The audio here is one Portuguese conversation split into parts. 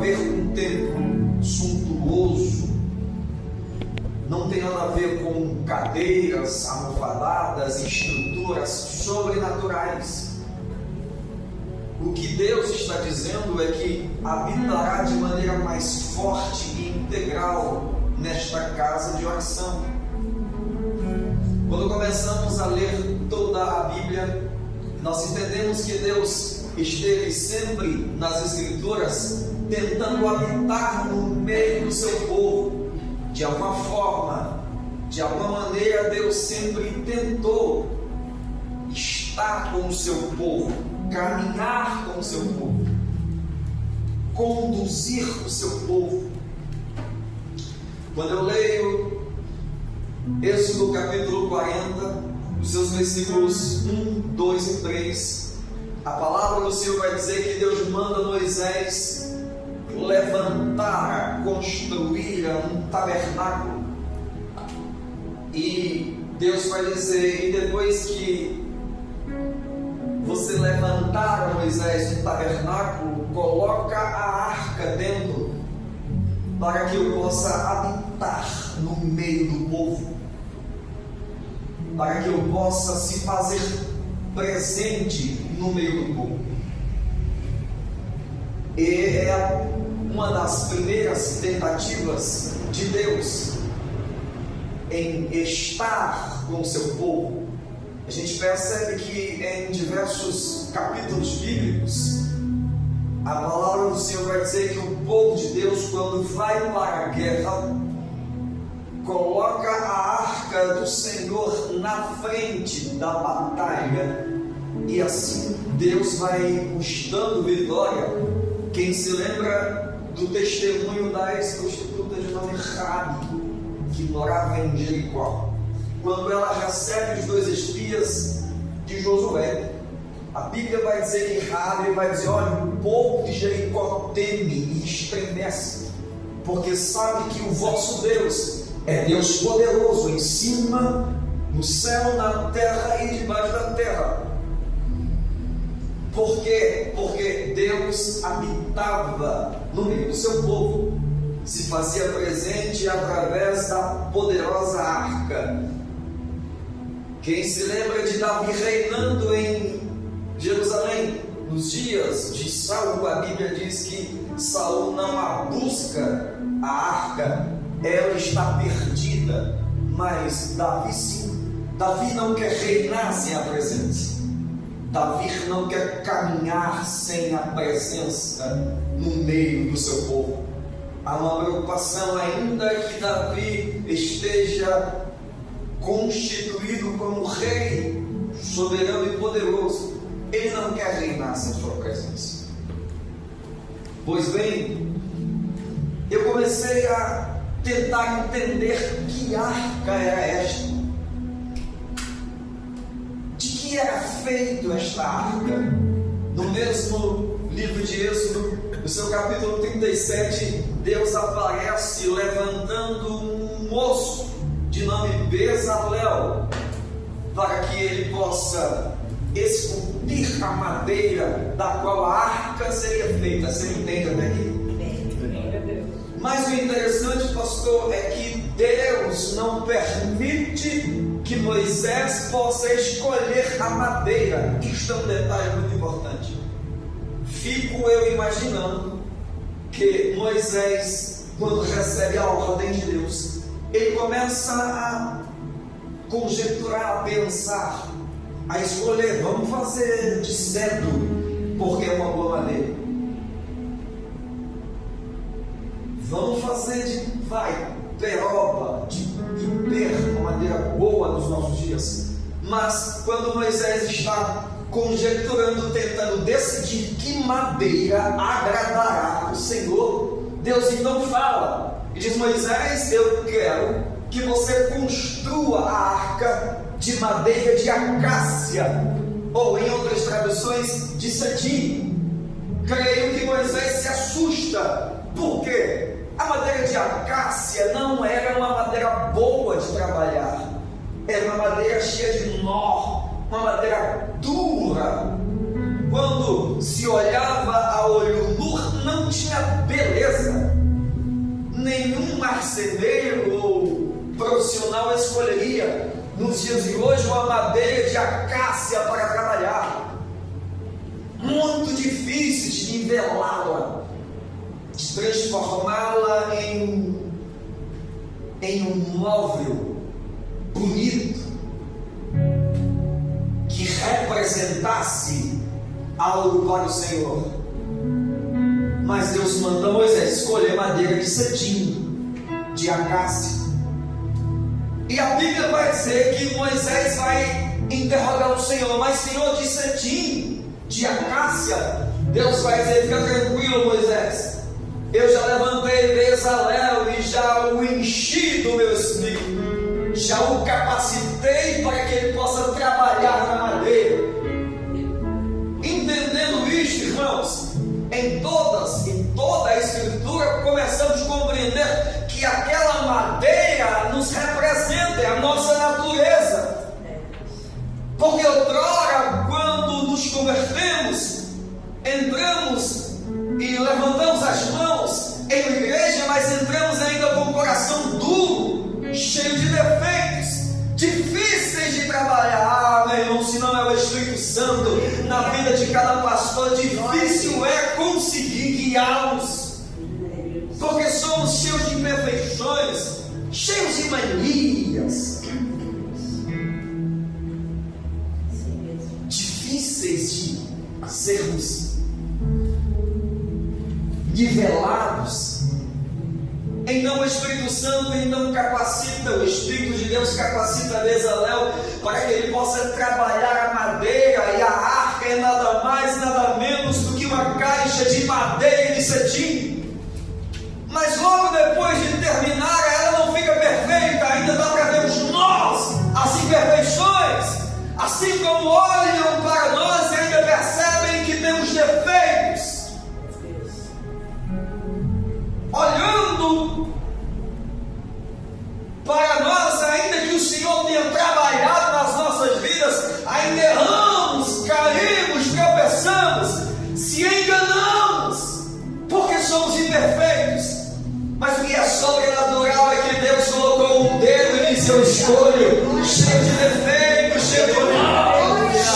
ver com um templo suntuoso, não tem nada a ver com cadeiras, almofadadas, estruturas sobrenaturais. O que Deus está dizendo é que habitará de maneira mais forte e integral nesta casa de oração. Quando começamos a ler toda a Bíblia, nós entendemos que Deus esteve sempre nas Escrituras tentando habitar no meio do seu povo. De alguma forma, de alguma maneira, Deus sempre tentou estar com o seu povo, caminhar com o seu povo, conduzir o seu povo. Quando eu leio Êxodo capítulo 40, os seus versículos 1, 2 e 3, a palavra do Senhor vai dizer que Deus manda Moisés levantar, construir um tabernáculo. E Deus vai dizer: e depois que você levantar, Moisés, um tabernáculo, coloca a arca dentro, para que eu possa habitar no meio do povo, para que eu possa se fazer presente no meio do povo. E é uma das primeiras tentativas de Deus em estar com o seu povo. A gente percebe que em diversos capítulos bíblicos, a palavra do Senhor vai dizer que o povo de Deus, quando vai para a guerra, coloca a arca do Senhor na frente da batalha, e assim Deus vai nos dando vitória. Quem se lembra do testemunho da ex-prostituta de nome Raabe, que morava em Jericó, quando ela recebe os 2 espias de Josué, a Bíblia vai dizer que Raabe vai dizer: olha, o povo de Jericó teme e estremece, porque sabe que o vosso Deus é Deus poderoso em cima, no céu, na terra e debaixo da terra. Por quê? Porque Deus habitava no meio do seu povo, se fazia presente através da poderosa arca. Quem se lembra de Davi reinando em Jerusalém, nos dias de Saul, a Bíblia diz que Saul não a busca, a arca, ela está perdida, mas Davi sim. Davi não quer reinar sem a presença. Davi não quer caminhar sem a presença no meio do seu povo. Há uma preocupação, ainda que Davi esteja constituído como rei soberano e poderoso, ele não quer reinar sem sua presença. Pois bem, eu comecei a tentar entender que arca era esta, de que era feito esta arca. No mesmo livro de Êxodo, no seu capítulo 37, Deus aparece levantando um moço de nome Bezalel, para que ele possa esculpir a madeira da qual a arca seria feita. Você entende até aqui? Mas o interessante, pastor, é que Deus não permite que Moisés possa escolher a madeira. Isto é um detalhe muito importante. Fico eu imaginando que Moisés, quando recebe a ordem de Deus, ele começa a conjecturar, a pensar, a escolher: vamos fazer de cedro, porque é uma boa madeira. Vamos fazer de peroba, de ipê, uma madeira boa nos nossos dias. Mas quando Moisés está conjecturando, tentando decidir que madeira agradará o Senhor, Deus então fala e diz: Moisés, eu quero que você construa a arca de madeira de acácia, ou em outras traduções, de cetim. Creio que Moisés se assusta. Por quê? A madeira de acácia não era uma madeira boa de trabalhar, era uma madeira cheia de nó, uma madeira dura. Quando se olhava a olho nu, não tinha beleza. marceneiro ou profissional escolheria, nos dias de hoje, uma madeira de acácia para trabalhar. Muito difícil de nivelá-la, de transformá-la em um móvel bonito que representasse algo para o Senhor. Mas Deus manda Moisés escolher madeira de cetim, de acácia. E a Bíblia vai dizer que Moisés vai interrogar o Senhor: mas Senhor, de cetim, de acácia? Deus vai dizer: fica tranquilo, Moisés, eu já levantei Bezalel e já o enchi do meu espírito, já o capacitei para que ele possa trabalhar na madeira. Entendendo isto, irmãos, em toda a Escritura começamos a compreender que aquela madeira nos representa, é a nossa natureza. Porque outrora, quando nos convertemos, entramos e levantamos as mãos em uma igreja, mas entramos ainda com o coração duro, cheio de defeitos, difíceis de trabalhar. Meu irmão, se não é o Espírito Santo na vida de cada pastor, difícil é conseguir guiá-los, porque somos cheios de imperfeições, cheios de manias, difíceis de sermos nivelados. Então o Espírito Santo capacita, o Espírito de Deus capacita Bezalel para que ele possa trabalhar a madeira, e a arca é nada mais, nada menos do que uma caixa de madeira de cetim. Mas logo depois de terminar, ela não fica perfeita, ainda dá para ver os nós, as imperfeições, assim como olham para nós e ainda percebem que temos defeitos. Olhando para nós, ainda que o Senhor tenha trabalhado nas nossas vidas, ainda erramos, caímos, tropeçamos, se enganamos, porque somos imperfeitos. Mas o que é sobrenatural é que Deus colocou um dedo e disse: eu escolho, cheio de defeitos, cheio de mal,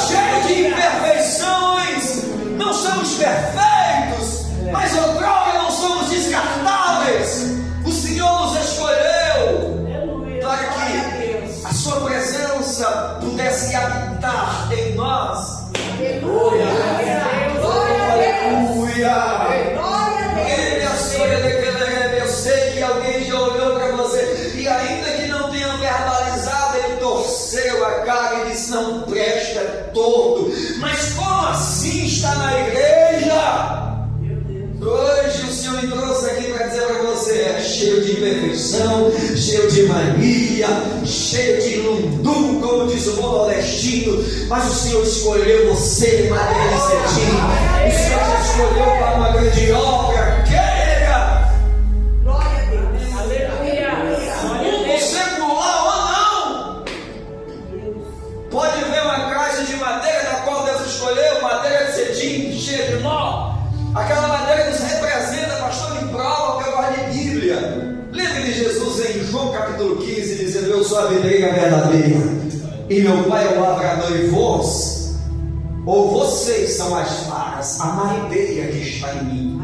cheio de imperfeições. Não somos perfeitos, mas outrora não somos descartáveis. O Senhor nos escolheu para que a sua presença pudesse habitar em nós. Aleluia! Eu sei que alguém já olhou para você e, ainda que não tenha verbalizado, ele torceu a cara e disse: não presta, é torto. Mas como assim está na igreja? Hoje o Senhor me trouxe aqui para dizer para você: é cheio de imperfeição, cheio de mania, cheio de lundu, como diz o bom nordestino. Mas o Senhor escolheu você, madeira de cetim. O Senhor te escolheu para uma grande obra. Queira! Glória a Deus! Aleluia! Secular ou não, pode ver uma caixa de madeira da qual Deus escolheu, madeira de cetim, cheia de nó. Aquela madeira nos representa, pastor, me prova que eu gosto de Bíblia. Lembre de Jesus em João capítulo 15, dizendo: eu sou a videira verdadeira, e meu Pai é o lavrador, e vós, ou vocês, são as varas, a madeira que está em mim.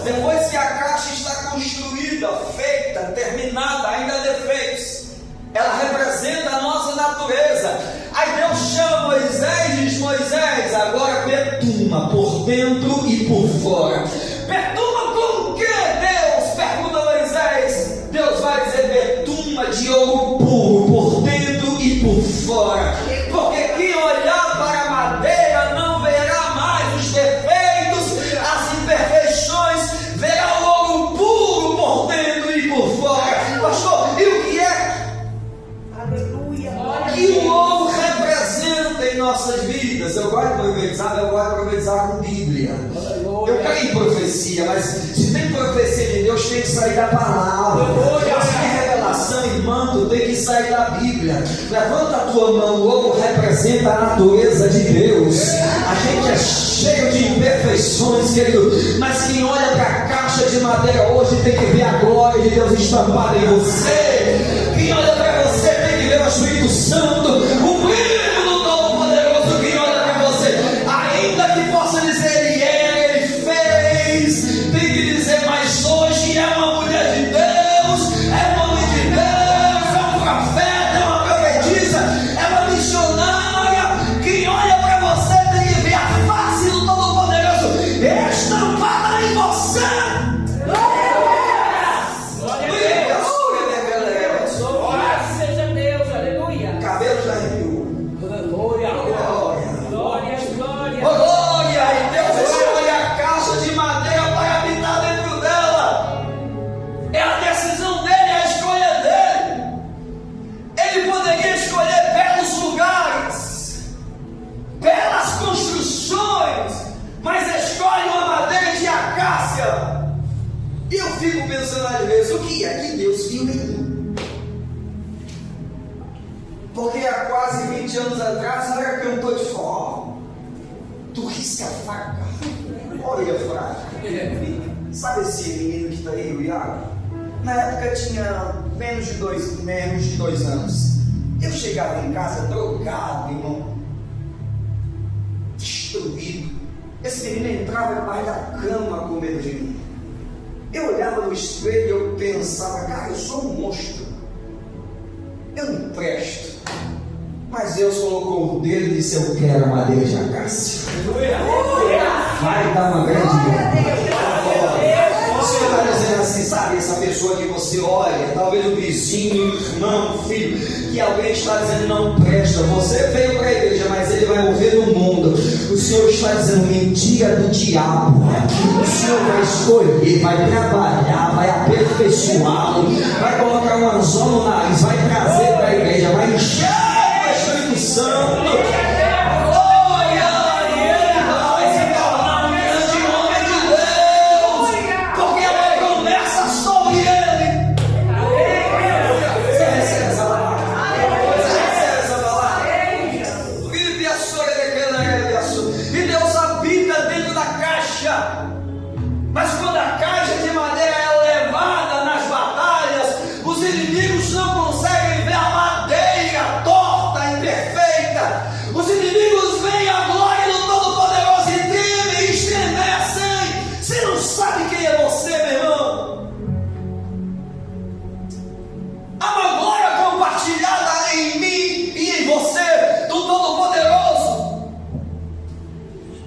Depois que a caixa está construída, feita, terminada, ainda há defeitos, ela representa a nossa natureza. Aí Deus chama Moisés e diz: Moisés, agora betuma por dentro e por fora. Betuma com o que, Deus? Pergunta Moisés. Deus vai dizer: betuma de ouro puro, por dentro e por fora. Porque quem olhar para a madeira não verá mais os defeitos, as imperfeições, verá o ouro puro por dentro e por fora. Pastor, e o que é? Aleluia. Que o ouro representa em nossas vidas? Eu gosto de profetizar com Bíblia. Eu caí em profecia, mas se tem profecia de Deus, tem que sair da palavra. Se tem revelação e manto, tem que sair da Bíblia. Levanta a tua mão. O ouro representa a natureza de Deus. A gente é cheio de imperfeições, querido, mas quem olha para a caixa caixa de madeira hoje tem que ver a glória de Deus estampada em você. Quem olha para você tem que ver o Espírito Santo, o brilho do Todo-Poderoso. Quem olha para você, ainda que possa dizer ele fez, tem que dizer, mas hoje é uma mulher de Deus, é um homem de Deus, é um profeta, é uma profetisa, é uma missionária. Quem olha para você tem que ver a face do Todo-Poderoso estampada em você. Cabelos da arrepio. Glória, glória, glória. Glória! E Deus escolhe a caixa de madeira para habitar dentro dela. É a decisão dele, é a escolha dele. Ele poderia escolher belos lugares, belas construções, mas escolhe uma madeira de acácia. E eu fico pensando às vezes, o que é que Deus viu em mim? Porque há quase 20 anos atrás eu era cantor de forró. Tu risca a faca, olha a fraca. Sabe esse menino que está aí, o Iago? Na época tinha menos de dois anos. Eu chegava em casa drogado, irmão, destruído. Esse menino entrava debaixo da cama com medo de mim. Eu olhava no espelho e eu pensava, cara, eu sou um monstro. Eu não presto. Mas Deus colocou o dedo e disse, eu quero a madeira de acácia. Vai dar uma grande glória. O Senhor está dizendo assim, sabe, essa pessoa que você olha, talvez o vizinho, o irmão, o filho, que alguém está dizendo não presta. Você veio para a igreja, mas ele vai morrer no mundo. O Senhor está dizendo mentira do diabo. O Senhor vai escolher, vai trabalhar, vai aperfeiçoá-lo, vai colocar um anzol no nariz, vai trazer para a igreja, vai encher o Espírito Santo. Glória a Ele, vai se tornar um grande homem de Deus, porque é uma promessa sobre Ele. Você recebe essa palavra? Você recebe essa palavra? Vive a sua e Deus habita dentro da caixa. Mas quando a caixa de madeira é levada nas batalhas, os inimigos não conseguem ver a madeira torta, imperfeita. Os inimigos veem a glória do Todo-Poderoso e tremem e estremecem. Você não sabe quem é você, meu irmão. Há uma glória compartilhada em mim e em você do Todo-Poderoso.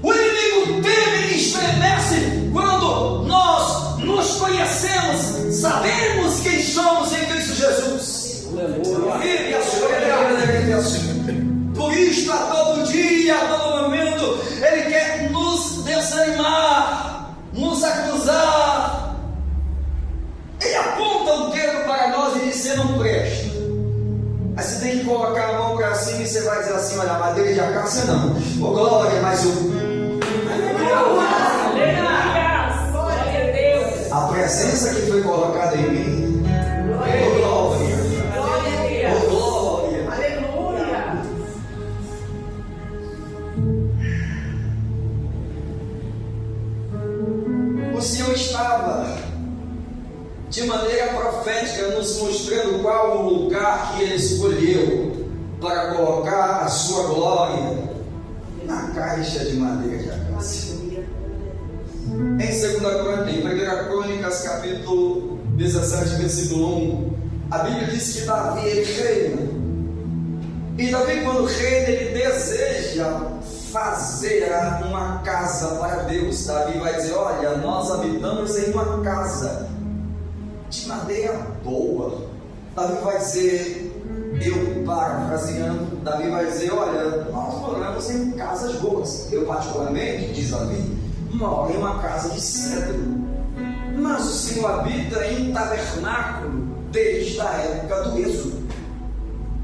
O inimigo teme e estremece quando nós nos conhecemos, sabemos quem somos em Cristo Jesus. Vive a sua vida. Por isto, a todo dia, a todo momento, Ele quer nos desanimar, nos acusar. Ele aponta o dedo para nós e diz: você não presta. Aí você tem que colocar a mão para cima e você vai dizer assim: olha, a madeira de acácia não. Ô glória, mas a presença que foi colocada em mim. Ô glória. Ô glória. Aleluia. O Senhor estava de maneira profética nos mostrando qual o lugar que Ele escolheu para colocar a sua glória na caixa de madeira de acácia. Em 1 Crônicas, capítulo 17, versículo 1, a Bíblia diz que Davi reina. E Davi, quando reina, ele deseja fazer uma casa para Deus. Davi vai dizer: olha, nós habitamos em uma casa de madeira boa. Davi vai dizer, eu parafraseando, Davi vai dizer: olha, nós moramos em casas boas. Eu particularmente, diz Davi, moro em uma casa de cedro, mas o Senhor habita em tabernáculo desde a época do Êxodo.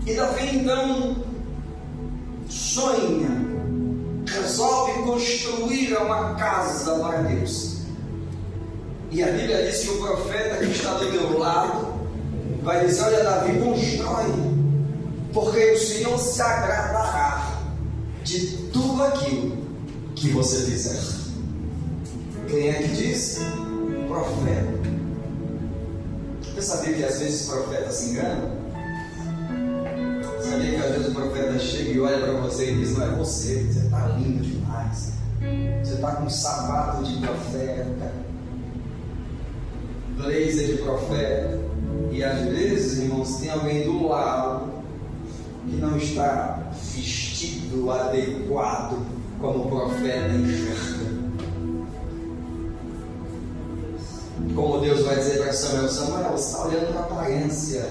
E Davi então sonha, resolve construir uma casa para Deus. E a Bíblia diz que o profeta que está do meu lado vai dizer: olha, Davi, constrói, porque o Senhor se agradará de tudo aquilo que você fizer. Quem é que diz? O profeta. Você sabia que às vezes o profeta se engana? Sabia que às vezes o profeta chega e olha para você e diz: não é você está lindo demais, você está com um sapato de profeta, blazer de profeta. E às vezes, irmãos, tem alguém do lado que não está vestido adequado como o profeta enxerga. Como Deus vai dizer para Samuel: Samuel, você está olhando para a aparência,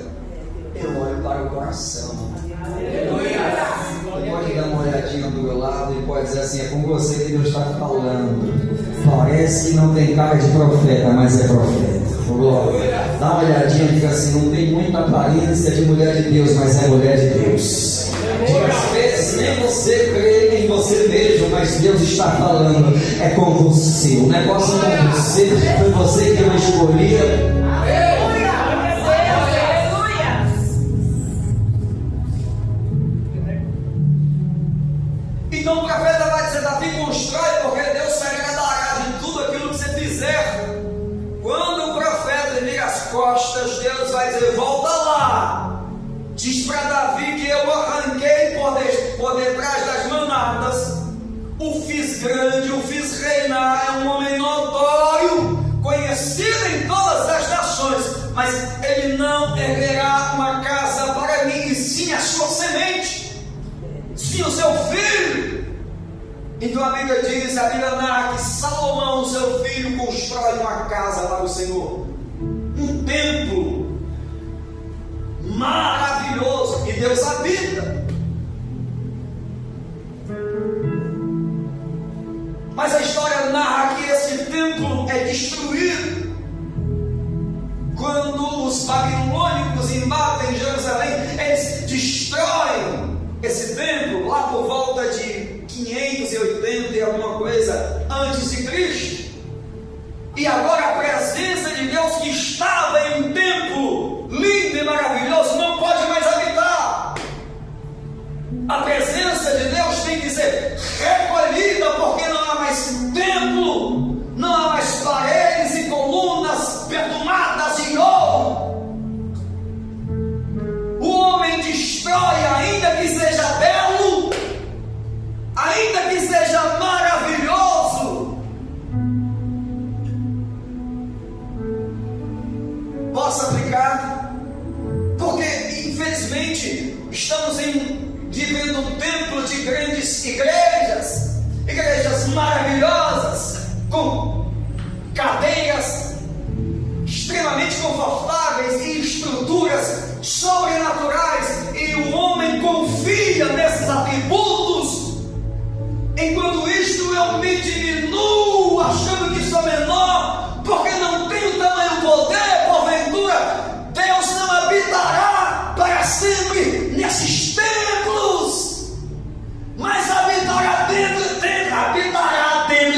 eu olho para o coração. Você pode dar uma olhadinha do meu lado e pode dizer assim: é com você que Deus está falando. Parece que não tem cara de profeta, mas é profeta. Dá uma olhadinha e fica assim: não tem muita aparência de mulher de Deus, mas é mulher de Deus. Às vezes nem você crê, nem você veja, mas Deus está falando, é com você. O negócio é com você, foi você que eu escolhi. Então o profeta vai dizer: Davi, constrói, porque Deus se agradará de tudo aquilo que você fizer. Quando o profeta vira as costas, Deus vai dizer: volta lá. Diz para Davi que eu arranquei por detrás das manadas, o fiz grande, o fiz reinar, é um homem notório, conhecido em todas as nações, mas ele não erguerá uma casa para mim, e sim a sua semente, sim o seu filho. Então a Bíblia diz, a Bíblia narra que Salomão, seu filho, constrói uma casa para o Senhor, um templo maravilhoso, e Deus habita. Mas a história narra que esse templo é destruído quando os babilônicos invadem Jerusalém. Eles destroem esse templo lá por volta de 580 e alguma coisa antes de Cristo. E agora a presença de Deus, que estava em um templo lindo e maravilhoso, não pode mais habitar. A presença de Deus tem que ser recolhida, porque não há mais templo, não há mais paredes e colunas perfumadas de ouro. O homem destrói, ainda que seja belo, ainda que seja maravilhoso. Posso aplicar? Porque infelizmente estamos vivendo um templo de grandes igrejas maravilhosas, com cadeiras extremamente confortáveis e estruturas sobrenaturais, e o homem confia nesses atributos. Enquanto isto eu me diminuo, achando que sou menor, porque não tenho tamanho poder. Porventura Deus não habitará para sempre nesses templos, mas habitará dentro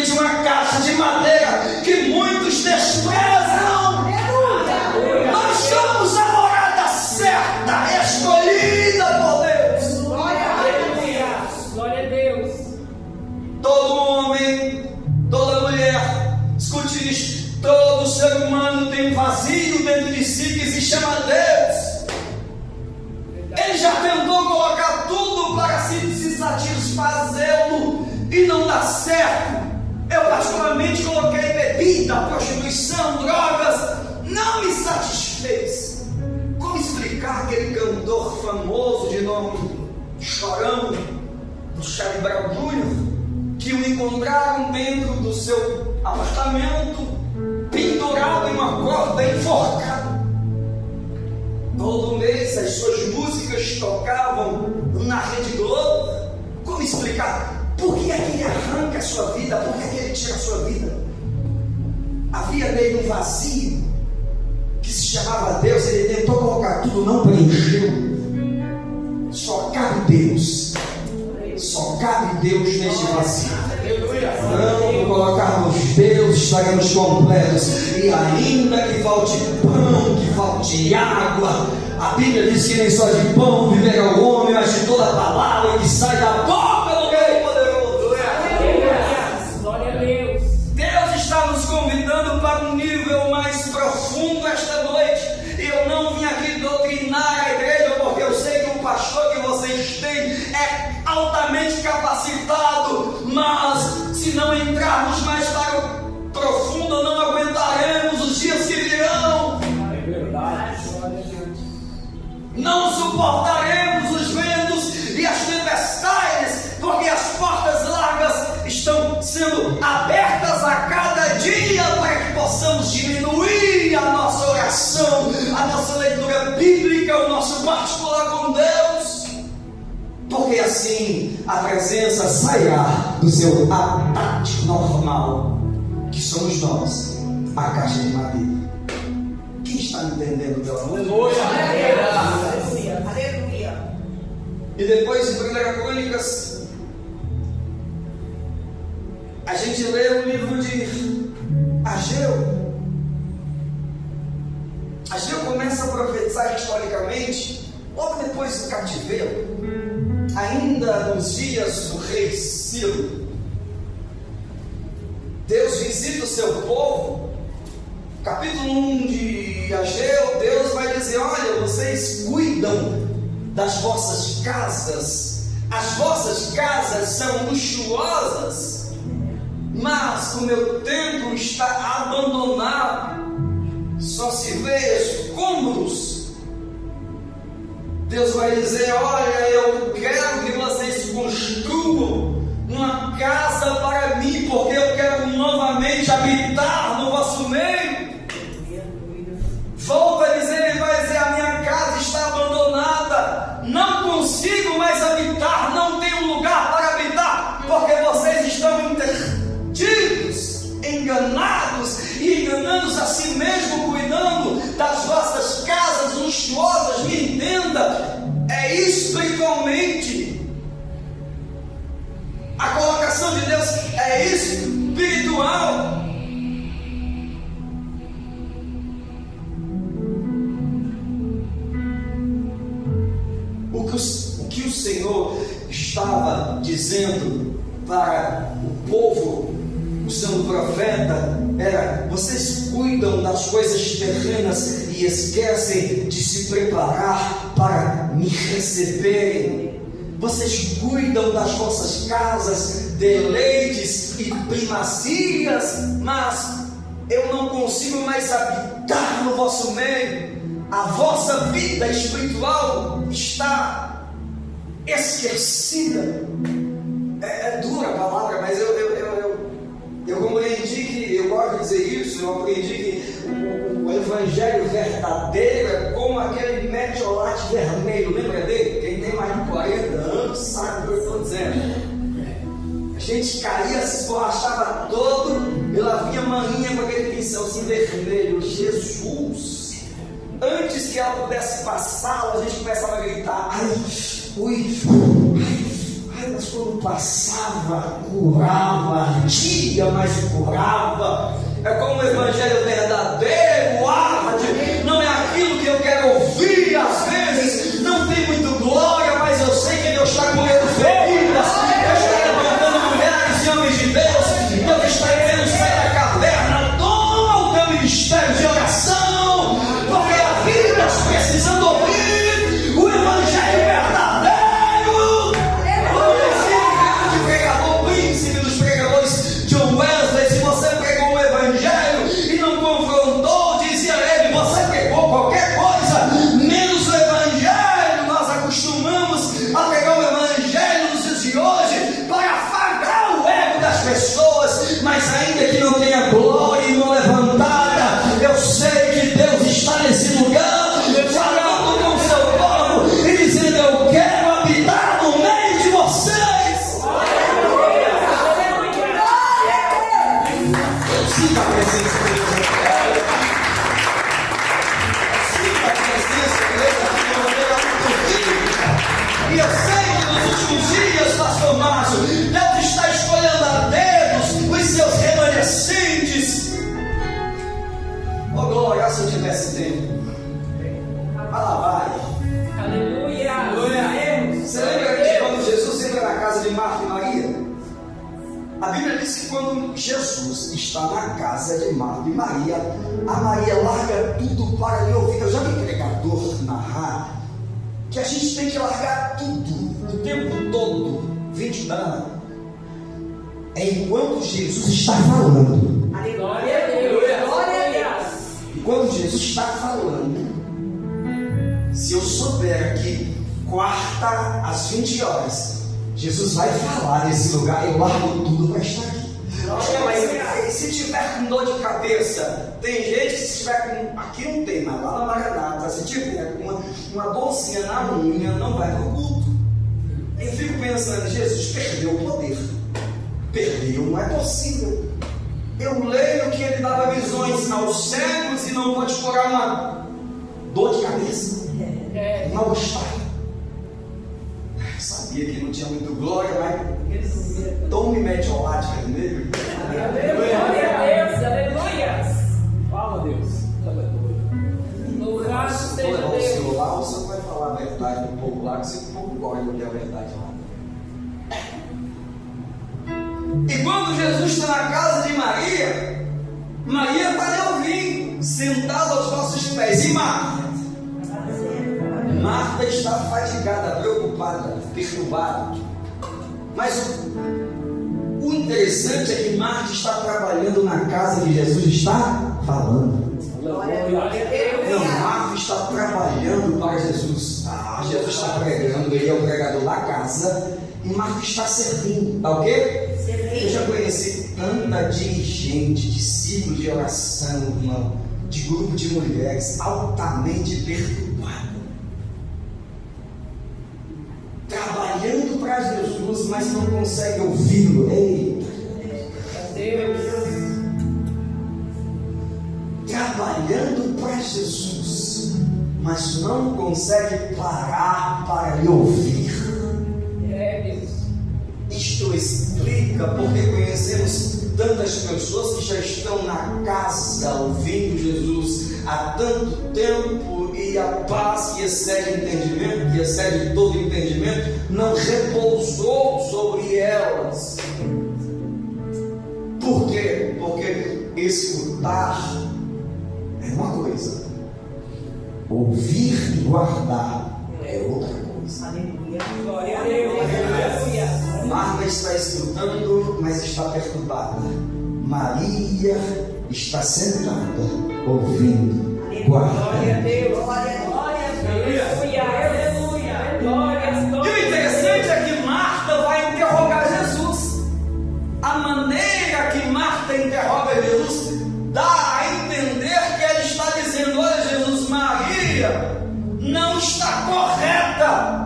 de uma caixa de madeira que muitos desprezam. Nós somos a morada certa, escolhida por Deus. Glória a Deus. Todo homem, toda mulher, escute isso, todo ser humano tem um vazio dentro de si que se chama Deus. Ele já tentou colocar tudo para se satisfazê-lo e não dá certo. Eu particularmente coloquei bebida, prostituição, drogas, não me satisfez. Como explicar aquele cantor famoso de nome Chorão, do Charlie Brown Jr., que o encontraram dentro do seu apartamento, pendurado em uma corda, enforcado? Todo mês as suas músicas tocavam na Rede Globo. Como explicar? Por que é que ele arranca a sua vida? Por que é que ele tira a sua vida? Havia nele um vazio que se chamava Deus. Ele tentou colocar tudo, não preencheu. Só cabe Deus. Só cabe Deus neste vazio. Quando colocarmos Deus, estaremos completos. E ainda que falte pão, que falte água, a Bíblia diz que nem só de pão viverá o homem, mas de toda palavra que sai da boca do Rei poderoso. Glória a Deus. Deus está nos convidando para um nível é altamente capacitado, mas se não entrarmos mais para o profundo, não aguentaremos os dias que virão. É verdade. Não suportaremos os ventos e as tempestades, porque as portas largas estão sendo abertas a cada dia para que possamos diminuir a nossa oração, a nossa leitura bíblica, o nosso particular com Deus, porque assim a presença sairá do seu habitat normal, que somos nós, a caixa de madeira. Quem está me entendendo, meu amor? Aleluia, aleluia. E depois em 1 Crônicas, a gente lê o livro de Ageu. Ageu começa a profetizar historicamente, logo depois do cativeiro, ainda nos dias do rei Ciro. Deus visita o seu povo. Capítulo 1 de Ageu, Deus vai dizer: olha, vocês cuidam das vossas casas, as vossas casas são luxuosas, mas o meu templo está abandonado, só se vê escombros. Deus vai dizer: olha, eu quero que vocês construam uma casa para mim, porque eu quero novamente habitar no vosso meio. Volta a dizer, ele vai dizer: a minha casa está abandonada, não consigo mais habitar, não tenho lugar para habitar, porque vocês estão interditos, enganados e enganando a si mesmo, cuidando das vossas casas luxuosas. Me entenda, é espiritualmente. A colocação de Deus é espiritual. O que o Senhor estava dizendo para o povo, o seu profeta, era: vocês cuidam das coisas terrenas e esquecem de se preparar para me receberem. Vocês cuidam das vossas casas, deleites e primacias, mas eu não consigo mais habitar no vosso meio. A vossa vida espiritual está esquecida. É dura a palavra, mas eu compreendi que, eu gosto de dizer isso, eu aprendi que o evangelho verdadeiro é como aquele metiolate vermelho. Lembra dele? Quem tem mais de 40 anos sabe o que eu estou dizendo. A gente caía, se esborrachava todo, ela vinha maninha com aquele pincelzinho vermelho. Jesus! Antes que ela pudesse passar, a gente começava a gritar: ai, ui, ai, mas quando passava, curava, ardia, mas curava. É como o evangelho verdadeiro, arde, não é aquilo que eu quero ouvir. Às vezes não tem muito glória, mas eu sei que Deus está curando feridas, Deus está levantando mulheres e homens de Deus, Deus está querendo sair da caverna. Toma o teu ministério de oração, porque a vida está precisando ouvir o evangelho verdadeiro. O pregador, príncipe dos pregadores, John Wesley, se você pregou o evangelho e não confrontou, dizia ele, você pregou qualquer coisa menos o evangelho. Nós acostumamos a pregar o evangelho nos dias de hoje para afagar o ego das pessoas, mas ainda que não tenha glória e não levantada, eu sei que Deus está nesse lugar, falando com o seu povo e dizendo: eu quero habitar no meio de vocês. Eu sinto a presença de Deus. Sinto a presença de Deus aqui de maneira muito rica. E eu sei que nos últimos dias, pastor Márcio, Deus está escolhendo a dedos os seus remanescentes. Oh glória, se eu tivesse tempo. Lá vai. Aleluia. Você lembra que quando Jesus entra na casa de Marta e Maria? A Bíblia diz que quando Jesus está na casa de Marta e Maria, a Maria larga tudo para lhe ouvir. Eu já vi pregador narrar que a gente tem que largar tudo o tempo todo, 20 anos, é enquanto Jesus está falando. Glória a Deus. Glória a Deus. Enquanto Jesus está falando, se eu souber que quarta às 20 horas, Jesus vai falar nesse lugar, eu largo tudo para estar aqui. Mas se tiver com dor de cabeça, tem gente que se tiver com, aqui não tem, mas lá na Maranata, se tiver com uma bolsinha na unha, não vai para o culto. Eu fico pensando, Jesus perdeu o poder. Perdeu, não é possível. Eu leio que ele dava visões aos cegos e não pode curar uma dor de cabeça, um mal-estar. Sabia que não tinha muito glória, mas tome metiolate vermelho. Glória a Deus, aleluia. Fala, Deus. Louvado Se seja levar o Deus. senhor lá, o senhor vai falar a verdade um pouco lá, que você um pouco gosta de ouvir a verdade lá. E quando Jesus está na casa de Maria, Maria está ali ouvindo, sentada aos nossos pés. E Marta? Marta está fadigada, preocupada, perturbada. Mas o interessante é que Marta está trabalhando na casa que Jesus está falando. Não, Marta está trabalhando para Jesus. Jesus está pregando, ele é o pregador da casa. E Marta está servindo. Tá o quê? Eu já conheci tanta dirigente de ciclo de oração, irmão, de grupo de mulheres altamente perturbada, trabalhando para Jesus, mas não consegue ouvi-lo. Eita, trabalhando para Jesus, mas não consegue parar para lhe ouvir. Isto explica porque conhecemos tantas pessoas que já estão na casa ouvindo Jesus há tanto tempo e a paz que excede entendimento, que excede todo entendimento, não repousou sobre elas. Por quê? Porque escutar é uma coisa, ouvir e guardar é outra coisa. Glória a Deus. Aleluia. Marta está escutando, mas está perturbada. Maria está sentada, ouvindo, guardando. Glória a Deus. Glória a Deus. Aleluia. Glória a Deus. E o interessante é que Marta vai interrogar Jesus. A maneira que Marta interroga Jesus dá a entender que ela está dizendo: olha, Jesus, Maria não está correta.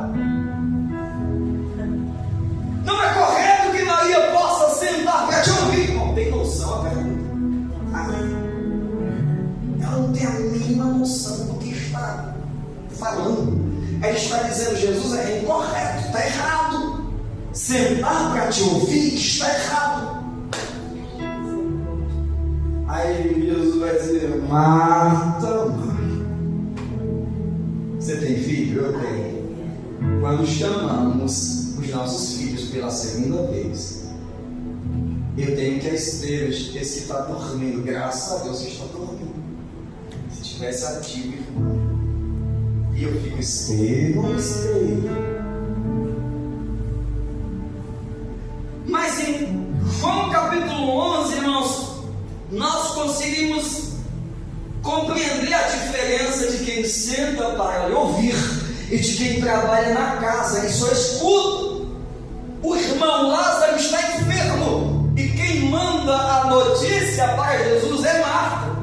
Não é correto que Maria possa sentar para te ouvir. Não tem noção a pergunta. Ela não tem a mínima noção do que está falando. Ela está dizendo: Jesus, é incorreto, está errado. Sentar para te ouvir está errado. Aí Jesus vai dizer: Marta, você tem filho? Eu tenho. Quando chamamos os nossos filhos pela segunda vez, eu tenho que esse que está dormindo, graças a Deus que está dormindo. Se estivesse ativo, irmão, e eu fico Estevão. Mas em João capítulo 11, irmãos, nós conseguimos compreender a diferença de quem senta para lhe ouvir e de quem trabalha na casa e só escuta. O irmão Lázaro está enfermo e quem manda a notícia para Jesus é Marta.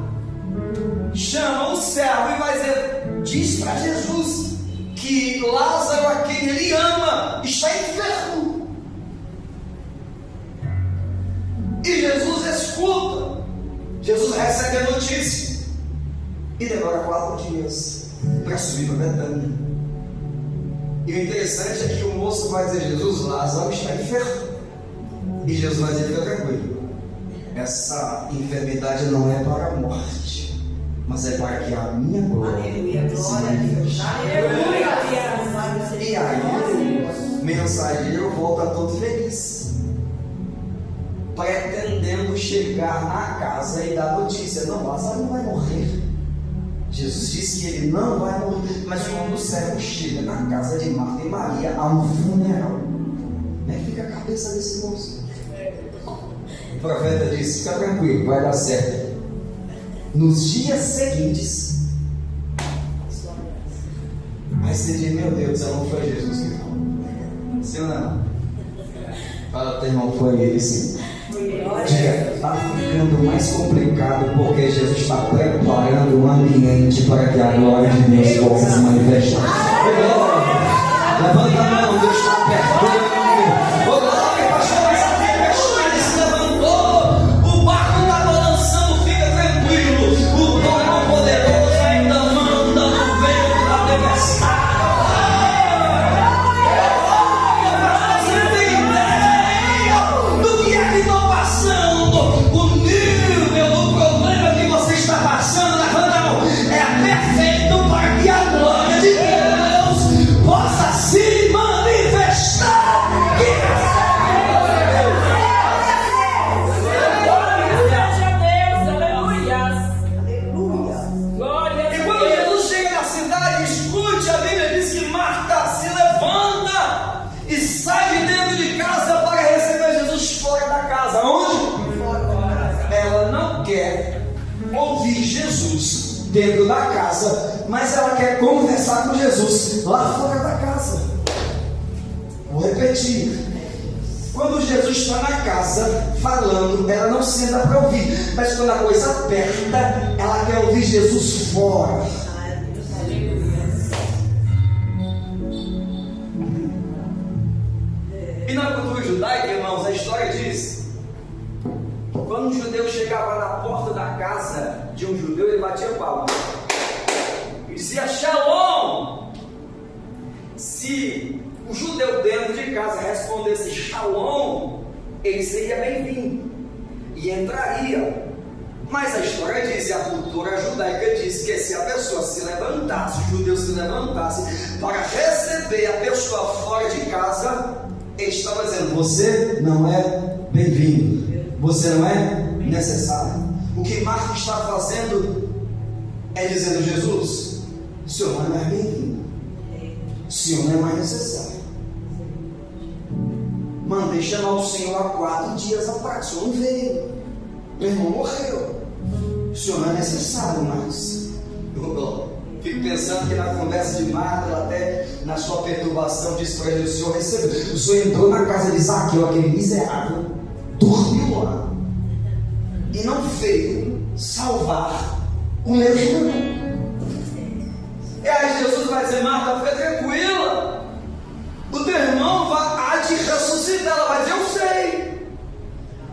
Chama o servo e vai dizer: diz para Jesus que Lázaro, a quem ele ama, está enfermo. E Jesus escuta. Jesus recebe a notícia e demora 4 dias para subir para Betânia. E o interessante é que o moço vai dizer: Jesus, Lázaro está enfermo. E Jesus vai dizer: fica tranquilo, essa enfermidade não é para a morte, mas é para que a minha glória se manifeste. E aí o mensageiro volta todo feliz, pretendendo chegar na casa e dar notícia: não, Lázaro não vai morrer. Jesus disse que ele não vai morrer, mas quando o servo chega na casa de Marta e Maria, há um funeral. Como é que fica a cabeça desse moço? O profeta disse: fica tranquilo, vai dar certo. Nos dias seguintes, aí você diz: meu Deus, não foi Jesus que falou. Sim ou não? Fala pro teu irmão: foi ele sim. Diga: está ficando mais complicado porque Jesus está preparando um ambiente para que a glória de Deus possa se manifestar. Levanta a mão, Deus está perto. Ô glória, pastor, mas a tempestade se levantou, o barco está balançando, fica tranquilo. O Todo-Poderoso ainda manda no vento da tempestade. Dentro da casa, mas ela quer conversar com Jesus lá fora da casa. Vou repetir: quando Jesus está na casa falando, ela não senta para ouvir, mas quando a coisa aperta, ela quer ouvir Jesus fora. E na cultura judaica, irmãos, a história diz: quando um judeu chegava na porta da casa de um judeu, ele batia palma e dizia Shalom. Se o judeu dentro de casa respondesse Shalom, ele seria bem-vindo e entraria. Mas a história diz, e a cultura judaica diz, que se a pessoa se levantasse, o judeu se levantasse para receber a pessoa fora de casa, ele estava dizendo: você não é bem-vindo, você não é necessário. O que Marta está fazendo é dizendo: Jesus, o senhor não é mais bem-vindo, o senhor não é mais necessário. Mandei chamar o senhor há 4 dias atrás, o senhor não veio, meu irmão morreu, o senhor não é necessário mais. Eu fico pensando que na conversa de Marta, ela até na sua perturbação disse para ele: o senhor recebeu, o senhor entrou na casa de Zaqueu, aquele miserável, dormiu lá e não veio salvar o meu irmão. E aí Jesus vai dizer: Marta, fica tranquila, o teu irmão há de ressuscitar. Ela vai dizer: eu sei,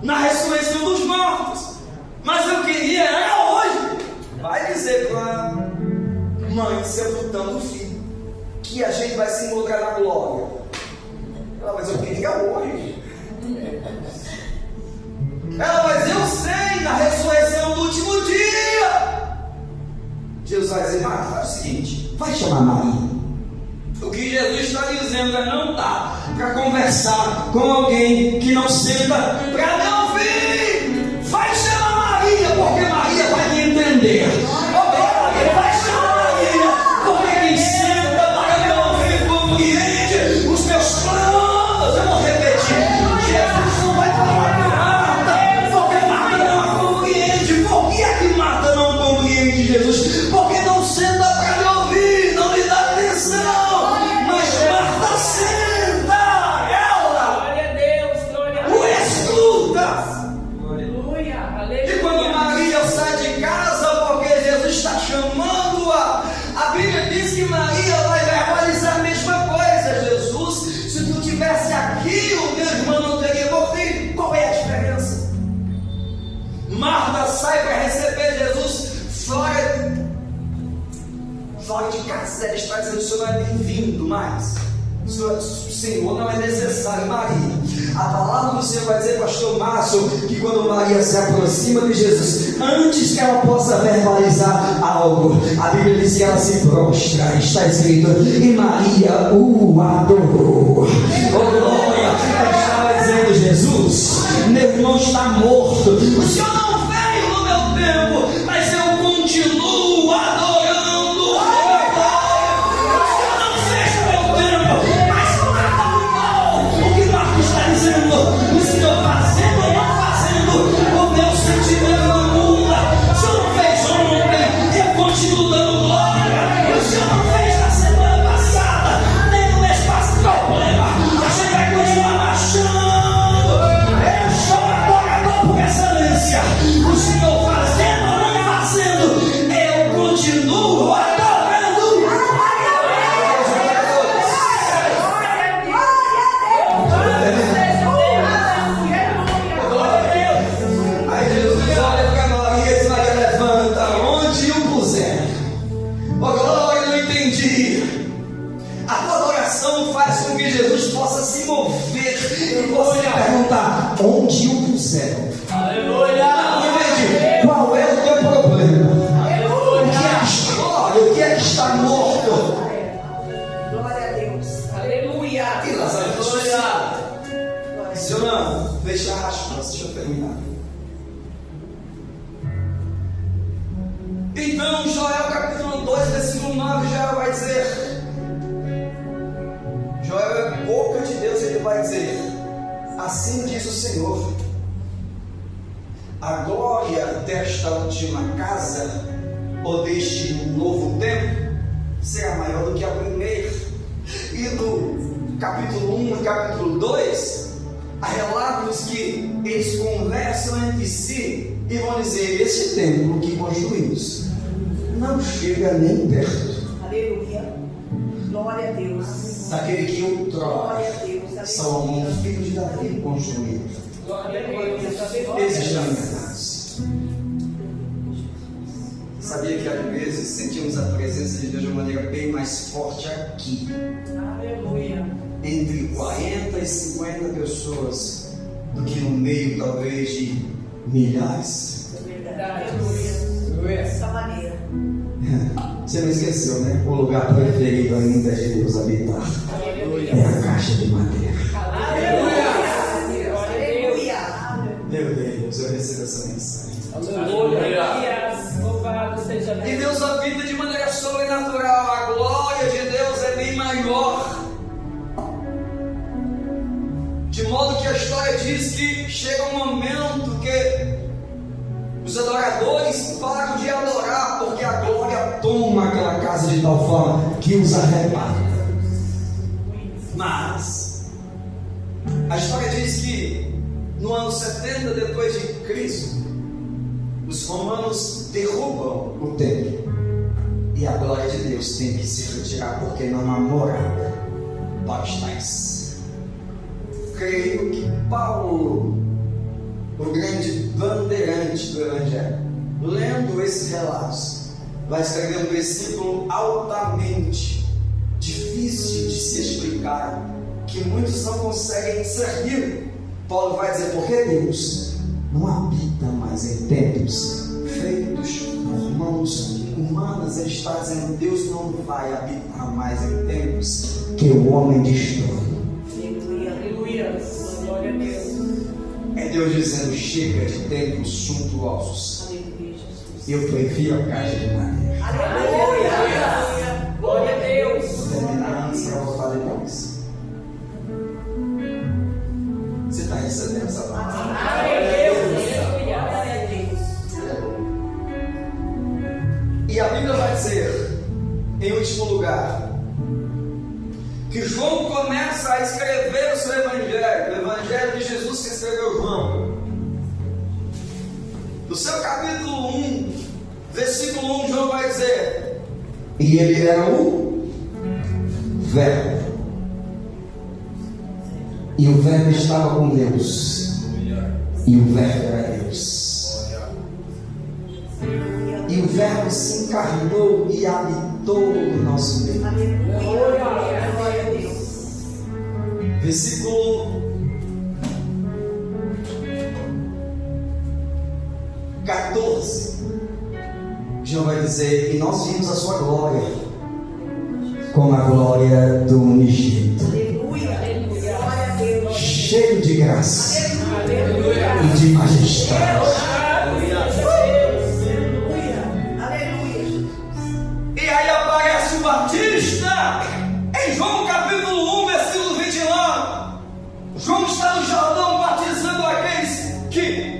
na ressurreição dos mortos, mas eu queria era hoje. Vai dizer para a mãe sepultando o filho que a gente vai se encontrar na glória. Ela vai dizer: eu queria hoje. Ela vai dizer: eu sei, na ressurreição do último dia. Jesus vai dizer: Marta, faz o seguinte, vai chamar Maria. O que Jesus está dizendo é: não dá para conversar com alguém que não senta para me ouvir. Vai chamar Maria, porque Maria vai me entender. Vai chamar Maria, porque quem senta para me ouvir compreende os meus planos. Eu vou repetir: Jesus não vai falar com Marta, porque Marta não compreende. Por que é que Marta não compreende Jesus? Porque não senta para me ouvir, não lhe dá atenção. Marta sai para receber Jesus fora de casa. Ela está dizendo: o senhor não é bem-vindo mais, o senhor não é necessário. Maria, a palavra do Senhor vai dizer, pastor Márcio, que quando Maria se aproxima de Jesus, antes que ela possa verbalizar algo, a Bíblia diz que ela se prostra. Está escrito: e Maria o adorou. Oh glória! Ela estava dizendo: Jesus, meu irmão está morto, o senhor não veio no meu tempo, mas eu continuo adorando você perguntar onde o puseram, entende? Qual é o teu problema? O que é que está morto? Glória a Deus. Aleluia. E Lázaro ressuscita. Se eu não, deixa a aspas, deixa eu terminar. Então, Joel capítulo 2, versículo 9, Joel vai dizer, Joel é boca de Deus, ele vai dizer, assim diz o Senhor, a glória desta última casa, ou deste novo templo, será maior do que a primeira. E no capítulo 1 e capítulo 2, há relatos que eles conversam entre si e vão dizer, esse templo que construímos não chega nem perto. Aleluia. Glória a Deus. Daquele que outrora Glória a Deus. Salomão, filho de Davi, construiu. Glória a Deus. Eles estão enganados. Sabia que às vezes sentimos a presença de Deus de uma maneira bem mais forte aqui, Aleluia. entre 40 e 50 pessoas, do que no meio talvez de milhares? Verdade. Dessa maneira. Você não esqueceu, né? O lugar preferido ainda é de Deus habitar. É a caixa de madeira. Aleluia. Aleluia. Meu Deus, eu recebo essa mensagem. Aleluia. Louvado seja Deus. E Deus habita de maneira sobrenatural. A glória de Deus é bem maior. De modo que a história diz que chega um momento que os adoradores param de adorar, porque a glória toma aquela casa de tal forma que os arrebata. Mas a história diz que no ano 70 depois de Cristo, os romanos derrubam o templo e a glória de Deus tem que se retirar, porque não há morada para os tais. Creio que Paulo, o grande bandeirante do Evangelho, lendo esses relatos, vai escrever um versículo altamente difícil de se explicar, que muitos não conseguem discernir. Paulo vai dizer, porque Deus não habita mais em templos feitos por mãos humanas. Ele está dizendo, Deus não vai habitar mais em templos que o homem destrói. Aleluia. Glória a Deus. É Deus dizendo, chega de templos suntuosos. Aleluia, Jesus. Eu prefiro a caixa de madeira. Aleluia. Glória a Deus. Vou terminar antes para voltar depois. Você está recebendo essa palavra? Aleluia. Glória a Deus. E a Bíblia vai dizer, em último lugar, que João começa a escrever o seu Evangelho, o Evangelho de Jesus que escreveu João. No seu capítulo 1, versículo 1, João vai dizer, e ele era o Verbo, e o Verbo estava com Deus, e o Verbo era Deus, e o Verbo se encarnou e habitou no nosso meio. Glória a Deus. Versículo 14, João vai dizer, e nós vimos a sua glória, como a glória do unigênito, Aleluia. Glória a Deus. cheio de graça Aleluia. e de majestade. Aleluia. E aí aparece o Batista em João capítulo 1, versículo 29. João está no Jordão batizando aqueles que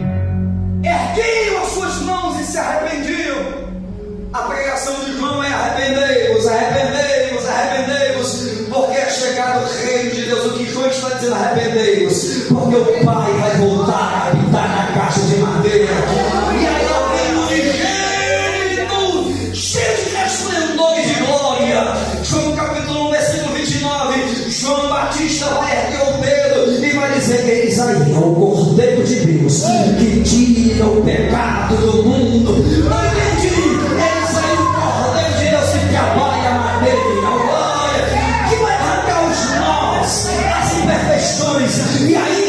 erguiam as suas mãos e se arrependiam. A pregação de João é arrependei-vos, arrependei-vos, arrependei-vos, porque é chegado o reino de Deus. O que João está dizendo, arrependei-vos, porque o Pai vai voltar a habitar na caixa de madeira. E aí alguém unigênito, cheio de resplendor e de glória. João capítulo 1, versículo 29. João Batista vai erguer o dedo e vai dizer, eis aí é o Cordeiro de Deus que tira o pecado do mundo. Não entendi. Eis aí o Cordeiro de Deus que trabalha a madeira, a glória, que vai arrancar os nós, as imperfeições, e aí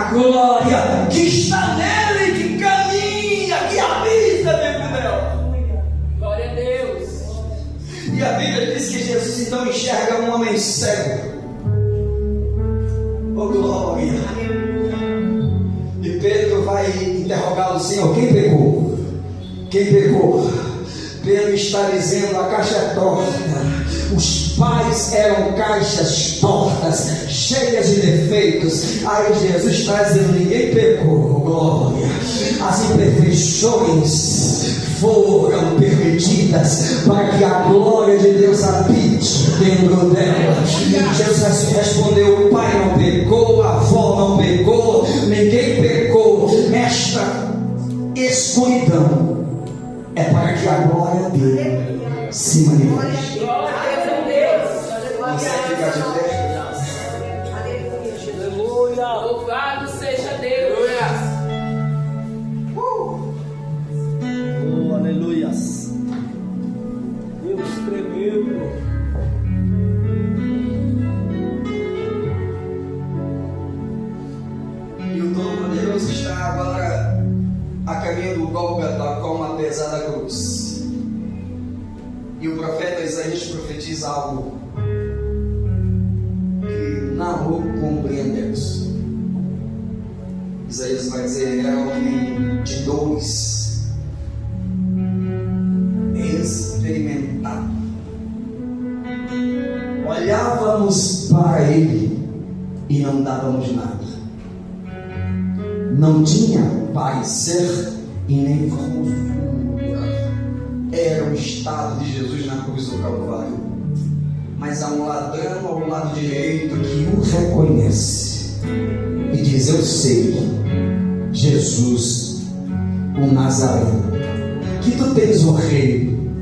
a glória que está nele, que caminha, que habita dentro dela. Glória a Deus. E a Bíblia diz que Jesus então enxerga um homem cego. Oh glória! E Pedro vai interrogá-lo: Senhor, quem pecou? Quem pecou? Pedro está dizendo: a caixa é torta. Os pais eram caixas tortas, cheias de defeitos. Aí Jesus está dizendo: ninguém pecou, glória. As imperfeições foram permitidas para que a glória de Deus habite dentro dela. Jesus respondeu: o pai não pecou, a avó não pecou, ninguém pecou. Esta escuridão é para que a glória dele se manifeste. Você fica de pé. Aleluia. Louvado seja Deus. Oh, aleluias. Deus tremendo. E o Todo-Poderoso está agora a caminho do Gólgota com uma pesada cruz. E o profeta Isaías profetiza algo que não compreendemos. Isaías vai dizer: era homem de dores, experimentado. Olhávamos para ele e não dávamos nada. Não tinha parecer e nem formosura. Era o estado de Jesus na cruz do Calvário. Mas há um ladrão ao lado direito que o reconhece e diz: eu sei, Jesus, o Nazareno, que tu tens um reino,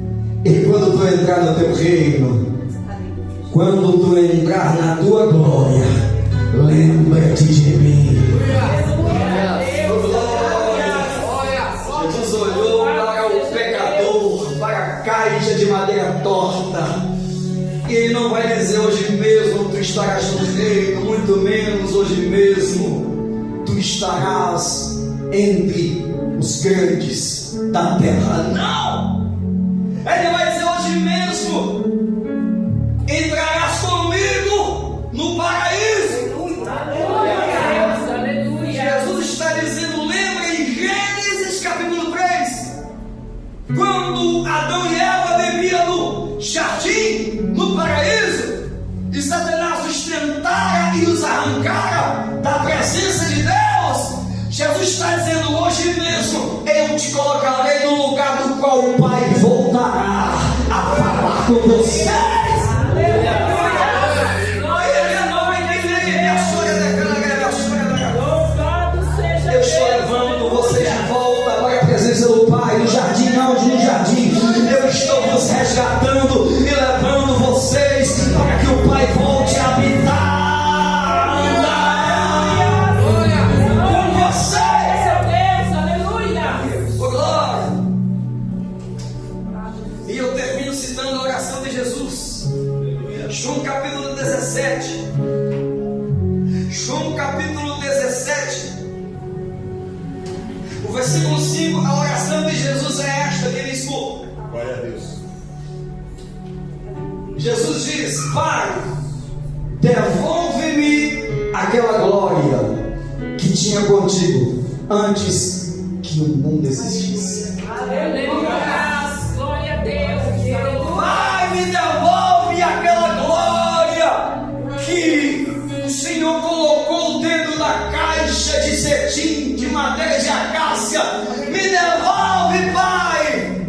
e quando tu entrar no teu reino, quando tu entrar na tua glória, lembra-te de mim. Jesus olhou para o pecador, para a caixa de madeira torta, e ele não vai dizer: hoje mesmo tu estarás no reino, muito menos hoje mesmo tu estarás entre os grandes da terra. Não! Ele vai dizer: hoje mesmo entrarás comigo no paraíso. Aleluia. Jesus está dizendo: lembra em Gênesis capítulo 3, quando Adão e Eva viviam no jardim, no paraíso, e Satanás os tentara e os arrancara da presença de Deus. Jesus está dizendo: hoje mesmo eu te colocarei no lugar do qual o Pai voltará a falar com vocês. Eu estou levando vocês de volta para a presença do Pai, no jardim, onde no jardim. Eu estou vos resgatando e levando vocês para que o Pai volte a habitar, andar com vocês. Aleluia. Oh, glória. E eu termino citando a oração de Jesus. João capítulo 17. João capítulo 17. O versículo 5, a oração de Jesus é esta, que ele escuta. Glória a Deus. Jesus diz: Pai, devolve-me aquela glória que tinha contigo antes que o mundo existisse. Aleluia. Glória a Deus. Pai, me devolve aquela glória que o Senhor colocou dentro da caixa de cetim, de madeira de acácia. Me devolve, Pai.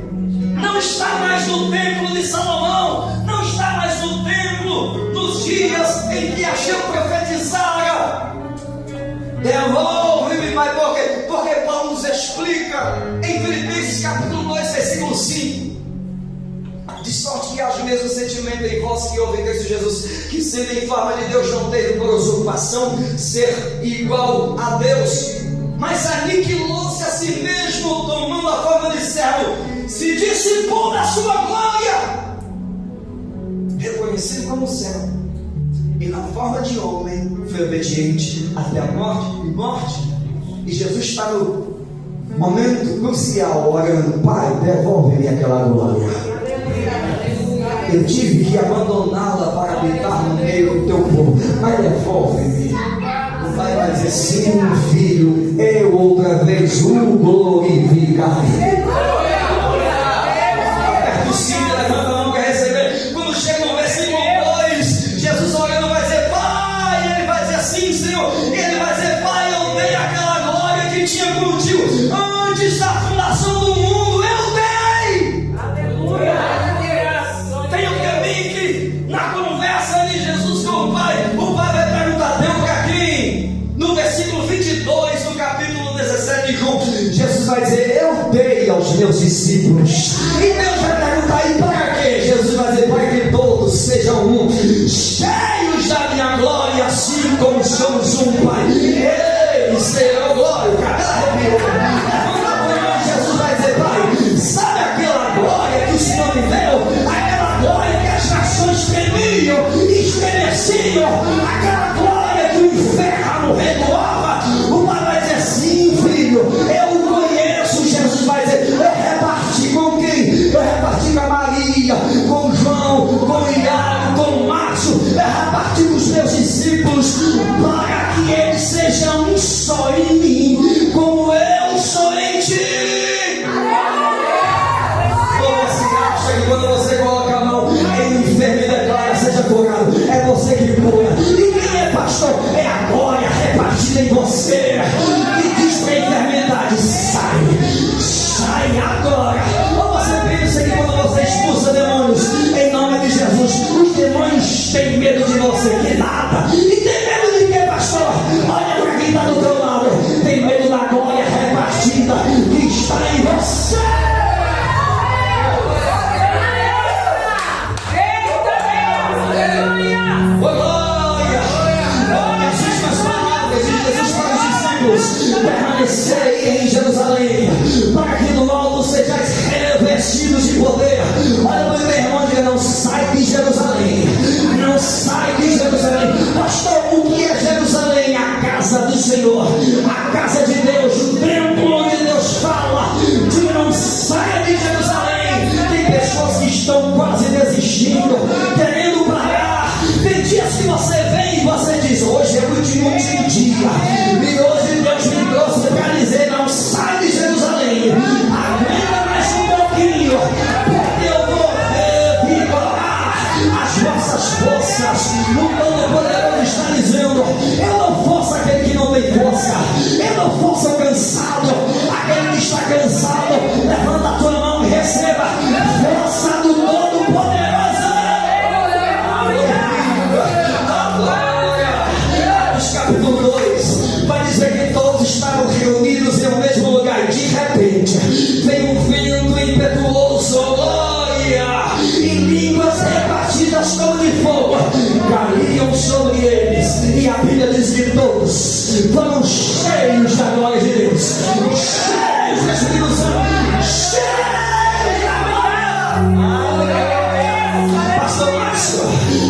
Não está mais no templo de Salomão, não está mais no templo nos dias em que Ageu profetizara. Devolve-me, Pai, porque Paulo nos explica em Filipenses capítulo 2, versículo 5. De sorte que haja o mesmo sentimento em vós que houve em Cristo Jesus, que sendo em forma de Deus não teve por usurpação ser igual a Deus, mas aniquilou-se a si mesmo, tomando a forma de servo, se dissipou da sua glória, reconhecido como servo, e na forma de homem foi obediente até a morte. E Jesus está no momento crucial, orando: Pai, devolve-me aquela glória. Eu tive que abandoná-la para habitar no meio do teu povo, mas devolve-me. O Pai vai dizer: sim, filho, eu outra vez o glorificarei. Aperta o cinto, levanta a mão para receber. Quando chega no versículo 2, Jesus orando vai dizer: Pai, ele vai dizer assim: Senhor, ele vai dizer: Pai, eu dei aquela glória que tinha contigo antes da fundação do mundo, eu dei. Aleluia. Tem um caminho que na conversa de Jesus com o Pai vai perguntar: deu para quem? No versículo 22 do capítulo 17 de João, Jesus vai dizer: eu dei aos meus discípulos. E Deus vai perguntar: e para quê? Jesus vai dizer: para que todos sejam um, cheios da minha glória, assim como somos um, Pai. Eles serão glória. O cabelo arrepiou. Jesus vai dizer: Pai, sabe aquela glória que o Senhor me deu? Aquela glória que as nações tremiam e estremeciam, aquela glória que o inferno redoava. O Pai vai dizer: sim, filho, eu o conheço. Jesus vai dizer: eu reparti com quem? Eu reparti com a Maria, com João, com o Iago, com o Márcio. Eu reparti com os meus discípulos para que eles sejam um só em mim, como eu sou em ti. Quando você coloca a mão em um enfermo e declara: seja curado, é você que cura. E quem é pastor? É a glória repartida em você. E diz para a enfermidade: sai agora. Ou você pensa que quando você expulsa demônios em nome de Jesus, os demônios têm medo de você? Que nada. E tem medo de quê, pastor? Olha para quem está do teu lado. Tem medo da glória repartida que está em você. Permanecei em Jerusalém, para que do alto sejais revestidos de poder. Olha para o meu irmão e diga: não sai de Jerusalém, não sai de Jerusalém. Pastor, o que é Jerusalém? A casa do Senhor, a casa de Deus, o templo onde Deus fala. Diga: não saia de Jerusalém. Tem pessoas que estão quase desistindo, querendo parar. Tem dias que você vem e você diz: hoje é o último dia, e hoje Deus me trouxe para dizer: não sai de Jerusalém, aguenta mais um pouquinho, porque eu vou revigorar as vossas forças. O Todo-Poderoso está dizendo: eu não forço aquele que não tem força, eu não forço o cansado. Aquele que está cansado, levanta a tua mão e receba força do Todo-Poderoso. Capítulo 2 vai dizer que todos estavam reunidos em um mesmo lugar, e de repente veio um vento impetuoso, glória, e línguas repartidas como de fogo caíam sobre eles, e a Bíblia diz que todos foram cheios da glória de Deus, cheios do Espírito Santo, cheios da glória. Pastor Márcio,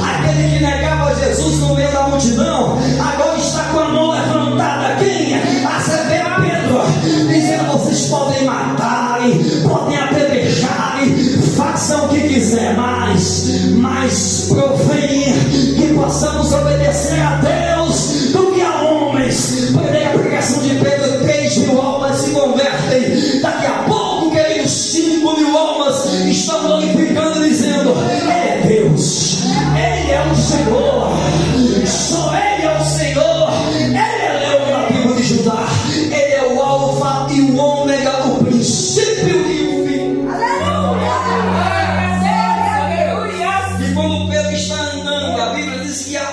aquele que negava Jesus no meio da multidão, agora está com a mão levantada. Quem? A Severa Pedro, dizendo: vocês podem matarem, podem apedrejarem, façam o que quiser, mas provém que possamos obedecer a Deus do que a homens. Porque a pregação de Pedro, 3.000 almas se convertem. Daqui a pouco, queridos, 5.000 almas estão glorificando, dizendo: é Deus, Ele é o Senhor, só Ele é o Senhor, Ele é Leão da tribo de Judá, Ele é o Alfa e o Ômega, o princípio e o fim. E quando Pedro está andando, a Bíblia diz que a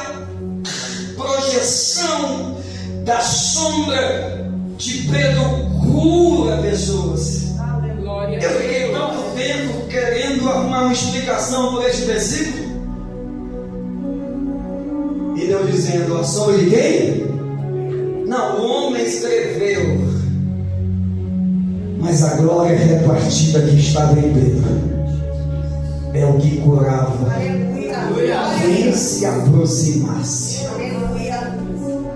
projeção da sombra de Pedro cura pessoas. Eu fiquei tanto tempo querendo arrumar uma explicação por este versículo, e Deus dizendo: a sombra de quem? Não, o homem escreveu, mas a glória repartida que estava em Pedro é o que curava quem se aproximasse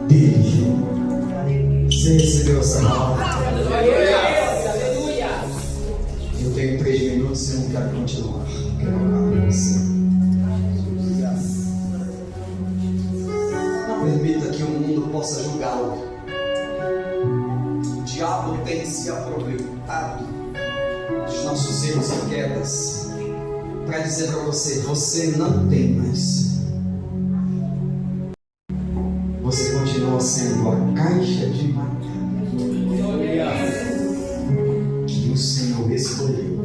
dele. Você recebeu essa palavra? Eu tenho 3 minutos e não quero continuar. Quero orar com você. Não permita que o mundo possa julgá-lo. O diabo tem se aproveitado dos nossos erros e quedas para dizer para você: você não tem mais. Você continua sendo a caixa de matéria que o Senhor escolheu